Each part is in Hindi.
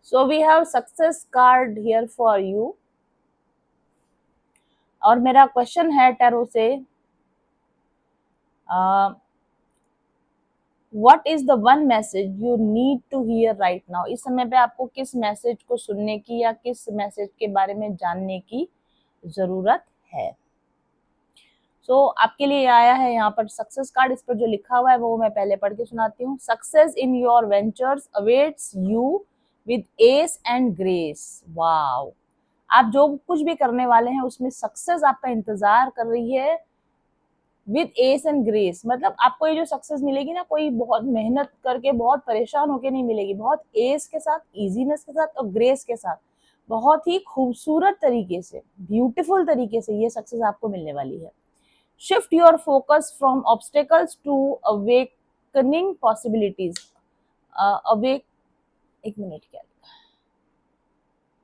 So we have success card here for you. और मेरा क्वेश्चन है टैरो से, what is the one message you need to hear right now? इस समय पे आपको किस मैसेज को सुनने की या किस मैसेज के बारे में जानने की जरूरत है? आपके लिए आया है यहाँ पर सक्सेस कार्ड। इस पर जो लिखा हुआ है वो मैं पहले पढ़ के सुनाती हूँ। Success in your ventures awaits you with S and grace. Wow, आप जो कुछ भी करने वाले हैं उसमें सक्सेस आपका इंतजार कर रही है विद एस एंड ग्रेस। मतलब आपको ये जो सक्सेस मिलेगी ना, कोई बहुत मेहनत करके बहुत परेशान होके नहीं मिलेगी, बहुत एस के साथ, इजीनेस के साथ और ग्रेस के साथ, बहुत ही खूबसूरत तरीके से, ब्यूटीफुल तरीके से ये सक्सेस आपको मिलने वाली है। Shift your focus from obstacles to awakening possibilities. एक मिनट, क्या?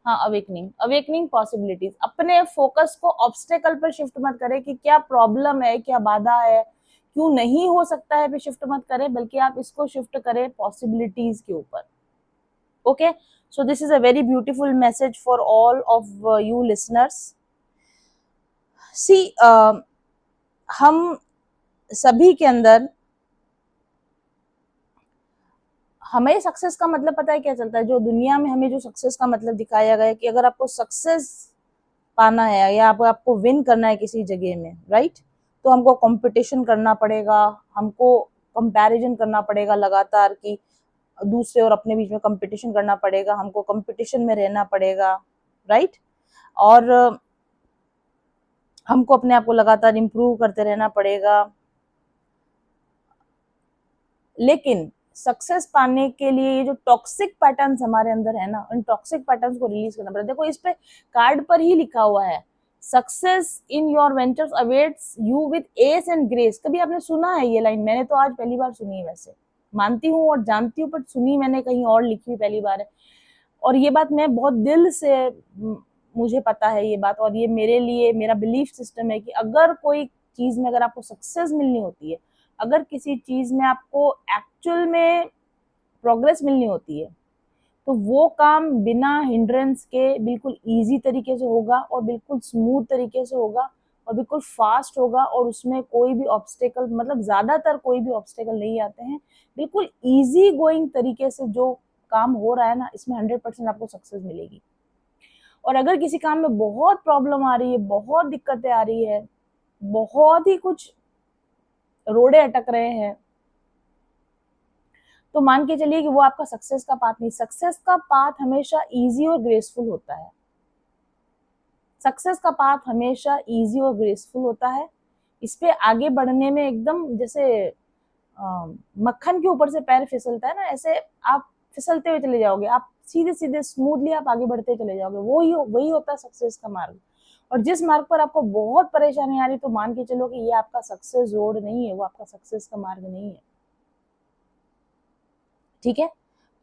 हाँ, अवेकनिंग पॉसिबिलिटीज। अपने फोकस को ऑब्स्टेकल पर शिफ्ट मत करें कि क्या प्रॉब्लम है, क्या बाधा है, क्यों नहीं हो सकता है, पे शिफ्ट मत करें, बल्कि आप इसको शिफ्ट करें पॉसिबिलिटीज के ऊपर। Okay, so this is a very beautiful message for all of you listeners. See, हम सभी के अंदर, हमें सक्सेस का मतलब पता है क्या चलता है? जो दुनिया में हमें जो सक्सेस का मतलब दिखाया गया है कि अगर आपको सक्सेस पाना है या आपको विन करना है किसी जगह में, राइट, तो हमको कंपटीशन करना पड़ेगा, हमको कंपैरिजन करना पड़ेगा लगातार, कि दूसरे और अपने बीच में कंपटीशन करना पड़ेगा, हमको कंपटीशन में रहना पड़ेगा, राइट, और हमको अपने आप को लगातार इम्प्रूव करते रहना पड़ेगा। लेकिन सक्सेस पाने के लिए ये जो टॉक्सिक पैटर्न्स हमारे अंदर है ना, उन टॉक्सिक पैटर्न्स को रिलीज करना पड़ेगा। देखो, इस पे कार्ड पर ही लिखा हुआ है, success in your ventures awaits you with S and grace. कभी आपने सुना है ये लाइन? मैंने तो आज पहली बार सुनी है, वैसे मानती हूँ और जानती हूँ, पर सुनी मैंने कहीं और लिखी हुई पहली बार है। और ये बात मैं बहुत दिल से, मुझे पता है ये बात, और ये मेरे लिए मेरा बिलीफ सिस्टम है कि अगर कोई चीज में अगर आपको सक्सेस मिलनी होती है, अगर किसी चीज में आपको एक्चुअल में प्रोग्रेस मिलनी होती है, तो वो काम बिना हिंड्रेंस के बिल्कुल इजी तरीके से होगा और बिल्कुल स्मूथ तरीके से होगा और बिल्कुल फास्ट होगा, और उसमें कोई भी ऑब्स्टेकल, मतलब ज्यादातर कोई भी ऑब्स्टेकल नहीं आते हैं। बिल्कुल इजी गोइंग तरीके से जो काम हो रहा है ना, इसमें 100% आपको सक्सेस मिलेगी। और अगर किसी काम में बहुत प्रॉब्लम आ रही है, बहुत दिक्कतें आ रही है, बहुत ही कुछ रोड़े अटक रहे हैं, तो मान के चलिए कि वो आपका सक्सेस का पाथ नहीं। सक्सेस का पाथ हमेशा इजी और ग्रेसफुल होता है। सक्सेस का पाथ हमेशा इजी और ग्रेसफुल होता है। इस पे आगे बढ़ने में एकदम जैसे मक्खन के ऊपर से पैर फिसलता है ना, ऐसे आप फिसलते हुए चले जाओगे, आप सीधे सीधे स्मूथली आप आगे बढ़ते चले जाओगे। वही होता है सक्सेस का मार्ग। और जिस मार्ग पर आपको बहुत परेशानी आ रही, तो मान के चलो कि ये आपका सक्सेस रोड नहीं है, वो आपका सक्सेस का मार्ग नहीं है। ठीक है,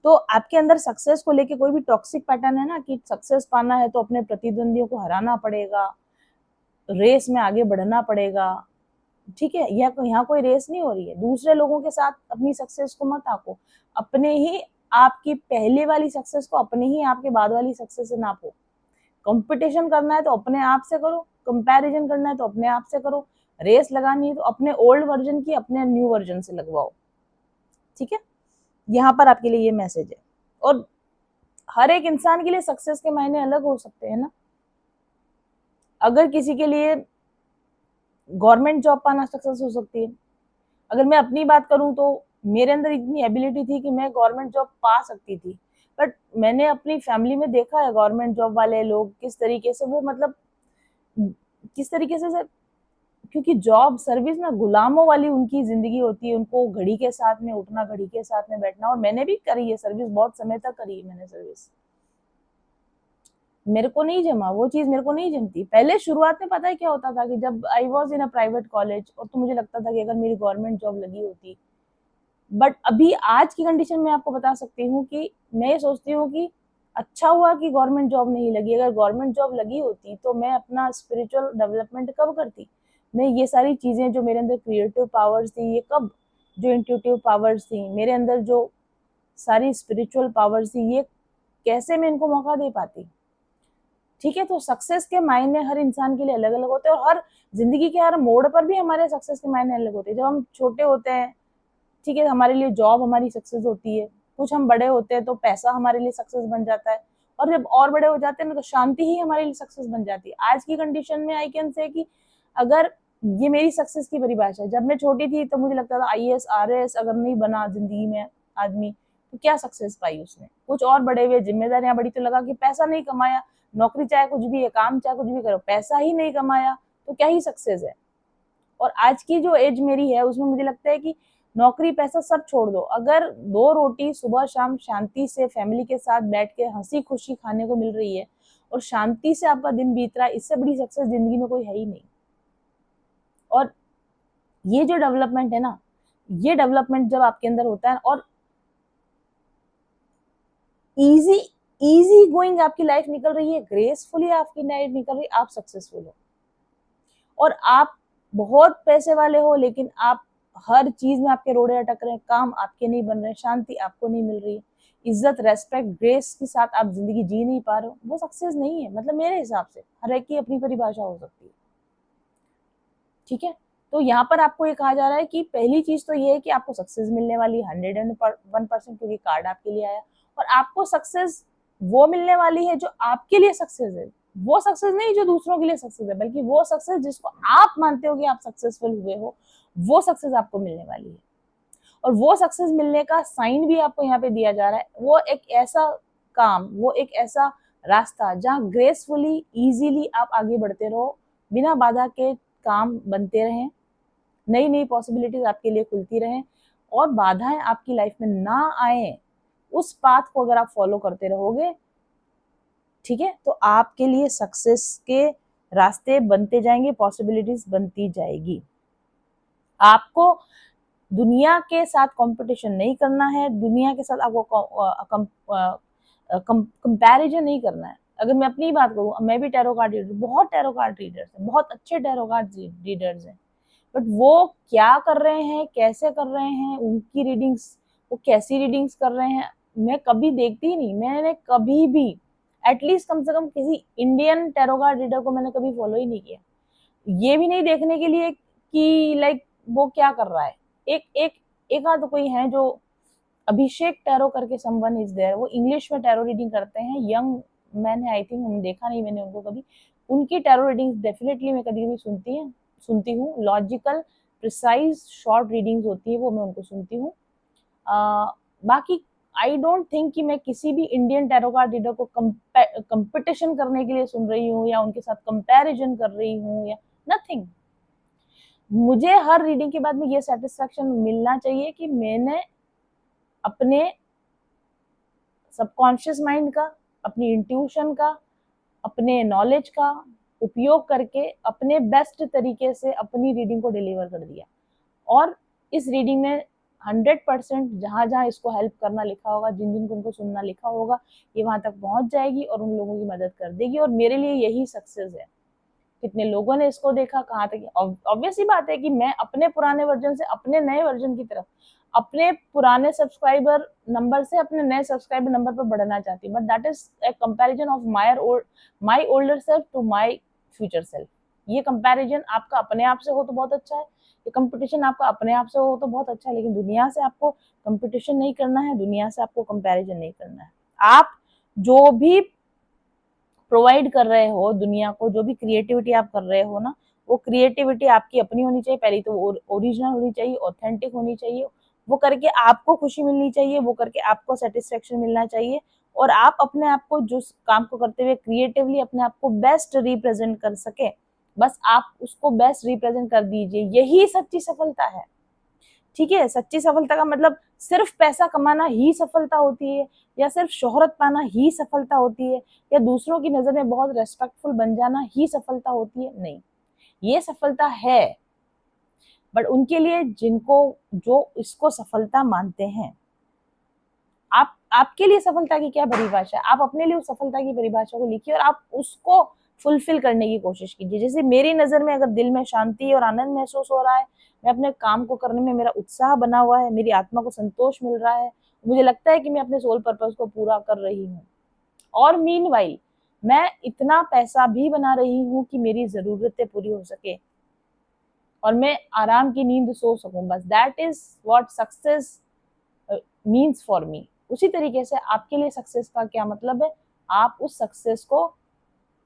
तो आपके अंदर सक्सेस को लेके कोई भी टॉक्सिक पैटर्न है ना, कि सक्सेस पाना है तो अपने प्रतिद्वंदियों को हराना पड़ेगा, रेस में आगे बढ़ना पड़ेगा, ठीक है, यहाँ कोई रेस नहीं हो रही है। दूसरे लोगों के साथ अपनी सक्सेस को मत आंको, अपने ही आपकी पहले वाली सक्सेस को अपने ही आपके बाद वाली सक्सेस से नापो। कंपटीशन करना है तो अपने आप से करो, कंपैरिजन करना है तो अपने आप से करो, रेस लगानी है तो अपने ओल्ड वर्जन की अपने न्यू वर्जन से लगवाओ। ठीक है, यहाँ पर आपके लिए ये मैसेज है। और हर एक इंसान के लिए सक्सेस के मायने अलग हो सकते हैं ना। अगर किसी के लिए गवर्नमेंट जॉब पाना सक्सेस हो सकती है, अगर मैं अपनी बात करूं तो मेरे अंदर इतनी एबिलिटी थी कि मैं गवर्नमेंट जॉब पा सकती थी, बट मैंने अपनी फैमिली में देखा है गवर्नमेंट जॉब वाले लोग किस तरीके से, वो मतलब किस तरीके से, क्योंकि जॉब सर्विस ना गुलामों वाली उनकी जिंदगी होती है, उनको घड़ी के साथ में उठना, घड़ी के साथ में बैठना। और मैंने भी करी है सर्विस, बहुत समय तक करी है मैंने सर्विस। मेरे को नहीं जमा वो चीज, मेरे को नहीं जमती। पहले शुरुआत में पता है क्या होता था कि जब I was in a private college, और तो मुझे लगता था कि अगर मेरी गवर्नमेंट जॉब लगी होती, बट अभी आज की कंडीशन में आपको बता सकती हूँ कि मैं ये सोचती हूँ कि अच्छा हुआ कि गवर्नमेंट जॉब नहीं लगी। अगर गवर्नमेंट जॉब लगी होती तो मैं अपना स्पिरिचुअल डेवलपमेंट कब करती, मैं ये सारी चीजें जो मेरे अंदर क्रिएटिव पावर्स थी, ये कब, जो इंट्यूटिव पावर्स थी मेरे अंदर, जो सारी स्पिरिचुअल पावर्स थी, ये कैसे मैं इनको मौका दे पाती। ठीक है, तो सक्सेस के मायने हर इंसान के लिए अलग अलग होते हैं, और हर जिंदगी के हर मोड़ पर भी हमारे सक्सेस के मायने अलग होते हैं। जब हम छोटे होते हैं, ठीक है, हमारे लिए जॉब हमारी सक्सेस होती है। कुछ हम बड़े होते हैं तो पैसा हमारे लिए सक्सेस बन जाता है, और जब और बड़े हो जाते हैं ना तो शांति ही हमारे लिए सक्सेस बन जाती है। आज की कंडीशन में आई कैन से कि अगर ये मेरी सक्सेस की परिभाषा है, जब मैं छोटी थी तो मुझे लगता था IAS RAS अगर नहीं बना जिंदगी में आदमी तो क्या सक्सेस पाई उसने। कुछ और बड़े हुए, जिम्मेदारियां बड़ी, तो लगा कि पैसा नहीं कमाया, नौकरी चाहे कुछ भी है, काम चाहे कुछ भी करो, पैसा ही नहीं कमाया तो क्या ही सक्सेस है। और आज की जो एज मेरी है उसमें मुझे लगता है कि नौकरी पैसा सब छोड़ दो, अगर 2 रोटी सुबह शाम शांति से फैमिली के साथ बैठ के हंसी खुशी खाने को मिल रही है और शांति से आपका दिन बीत रहा है, इससे बड़ी सक्सेस जिंदगी में कोई है ही नहीं। और ये जो डेवलपमेंट है ना, ये डेवलपमेंट जब आपके अंदर होता है और इजी गोइंग आपकी लाइफ निकल रही है, ग्रेसफुली आपकी लाइफ निकल रही है, आप सक्सेसफुल हो। और आप बहुत पैसे वाले हो लेकिन आप हर चीज में आपके रोड़े अटक रहे हैं, काम आपके नहीं बन रहे, शांति आपको नहीं मिल रही है, इज्जत रेस्पेक्ट ग्रेस के साथ आप जिंदगी जी नहीं पा रहे हो, वो सक्सेस नहीं है। मतलब मेरे हिसाब से हर एक की अपनी परिभाषा हो सकती है। ठीक है, तो यहाँ पर आपको ये कहा जा रहा है कि पहली चीज तो ये है कि आपको सक्सेस मिलने वाली 101%, क्योंकि कार्ड आपके लिए आया, और आपको सक्सेस वो मिलने वाली है जो आपके लिए सक्सेस है। वो सक्सेस नहीं जो दूसरों के लिए सक्सेस है, बल्कि वो सक्सेस जिसको आप मानते हो कि आप सक्सेसफुल हुए हो, वो सक्सेस आपको मिलने वाली है। और वो सक्सेस मिलने का साइन भी आपको यहाँ पे दिया जा रहा है। वो एक ऐसा काम, वो एक ऐसा रास्ता जहाँ ग्रेसफुली इजीली आप आगे बढ़ते रहो, बिना बाधा के काम बनते रहें, नई नई पॉसिबिलिटीज आपके लिए खुलती रहें, और बाधाएं आपकी लाइफ में ना आए, उस पाथ को अगर आप फॉलो करते रहोगे, ठीक है, तो आपके लिए सक्सेस के रास्ते बनते जाएंगे, पॉसिबिलिटीज बनती जाएगी। आपको दुनिया के साथ कंपटीशन नहीं करना है, दुनिया के साथ आपको कंपैरिजन नहीं करना है। अगर मैं अपनी बात करूँ, मैं भी टैरो कार्ड रीडर, बहुत टैरो कार्ड रीडर्स हैं, बहुत अच्छे टैरो कार्ड रीडर्स हैं, बट वो क्या कर रहे हैं, कैसे कर रहे हैं, उनकी रीडिंग्स, वो कैसी रीडिंग्स कर रहे हैं, मैं कभी देखती ही नहीं। मैंने कभी भी एटलीस्ट कम से कम किसी इंडियन टैरो कार्ड रीडर को मैंने कभी फॉलो ही नहीं किया, ये भी नहीं देखने के लिए कि लाइक वो क्या कर रहा है। एक एक एक आध कोई है जो अभिषेक टैरो करके समवन इज देयर, वो इंग्लिश में टैरो रीडिंग करते हैं, यंग मैन है आई थिंक, देखा नहीं मैंने उनको कभी। उनकी टैरो रीडिंग्स डेफिनेटली मैं कभी कभी सुनती हूँ, लॉजिकल प्रिसाइज शॉर्ट रीडिंग्स होती है वो मैं उनको सुनती हूँ। बाकी आई डोंट थिंक कि मैं किसी भी इंडियन टैरो कार्ड रीडर को कंपटीशन करने के लिए सुन रही हूँ या उनके साथ कंपैरिजन कर रही हूँ या नथिंग। मुझे हर रीडिंग के बाद में ये सेटिस्फेक्शन मिलना चाहिए कि मैंने अपने सबकॉन्शियस माइंड का, अपनी इंट्यूशन का, अपने नॉलेज का उपयोग करके अपने बेस्ट तरीके से अपनी रीडिंग को डिलीवर कर दिया। और इस रीडिंग में 100% जहाँ जहाँ इसको हेल्प करना लिखा होगा, जिन जिन को उनको सुनना लिखा होगा, ये वहां तक पहुंच जाएगी और उन लोगों की मदद कर देगी। और मेरे लिए यही सक्सेस है। कितने लोगों ने इसको देखा, कहाँ तक, ऑब्वियस ही बात है कि मैं अपने पुराने वर्जन से अपने नए वर्जन की तरफ, अपने पुराने सब्सक्राइबर नंबर से अपने नए सब्सक्राइबर नंबर पर बढ़ना चाहती हूँ, but that is a comparison of my older self to my future self. ये कंपैरिजन आपका अपने आप से हो तो बहुत अच्छा है, ये कंपटीशन आपका अपने आप से हो तो बहुत अच्छा है, लेकिन दुनिया से आपको कंपटीशन नहीं करना है, दुनिया से आपको कंपैरिजन नहीं करना है। आप जो भी प्रोवाइड कर रहे हो दुनिया को, जो भी क्रिएटिविटी आप कर रहे हो ना, वो क्रिएटिविटी आपकी अपनी होनी चाहिए, पहले तो ओरिजिनल होनी चाहिए, ऑथेंटिक होनी चाहिए, वो करके आपको खुशी मिलनी चाहिए, वो करके आपको सेटिस्फेक्शन मिलना चाहिए, और आप अपने आप को जो काम को करते हुए क्रिएटिवली अपने आप को बेस्ट रिप्रेजेंट कर सके, बस आप उसको बेस्ट रिप्रेजेंट कर दीजिए, यही सच्ची सफलता है। ठीक है, सच्ची सफलता का मतलब सिर्फ पैसा कमाना ही सफलता होती है, या सिर्फ शोहरत पाना ही सफलता होती है, या दूसरों की नजर में बहुत रेस्पेक्टफुल बन जाना ही सफलता होती है, नहीं। ये सफलता है, बट उनके लिए जिनको, जो इसको सफलता मानते हैं। आपके लिए सफलता की क्या परिभाषा है, आप अपने लिए उस सफलता की परिभाषा को लिखिए और आप उसको फुलफिल करने की कोशिश कीजिए। जैसे मेरी नजर में अगर दिल में शांति और आनंद महसूस हो रहा है, मैं अपने काम को करने में मेरा उत्साह बना हुआ है, मेरी आत्मा को संतोष मिल रहा है, मुझे लगता है कि मैं अपने सोल पर्पस को पूरा कर रही हूँ, और मीनवाइल मैं इतना पैसा भी बना रही हूँ कि मेरी जरूरतें पूरी हो सके और मैं आराम की नींद सो सकूं, बस that is what success means for me. उसी तरीके से आपके लिए सक्सेस का क्या मतलब है, आप उस सक्सेस को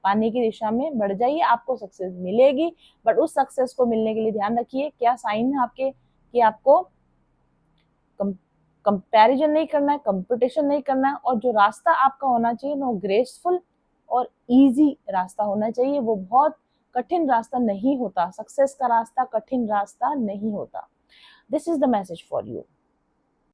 पाने की दिशा में बढ़ जाइए, आपको सक्सेस मिलेगी। बट उस सक्सेस को मिलने के लिए ध्यान रखिए क्या साइन है आपके, कि आपको कंपैरिजन नहीं करना है, कंपटीशन नहीं करना है, और जो रास्ता आपका होना चाहिए वो ग्रेसफुल और इजी रास्ता होना चाहिए। वो बहुत कठिन रास्ता नहीं होता, सक्सेस का रास्ता कठिन रास्ता नहीं होता। This is the message for you.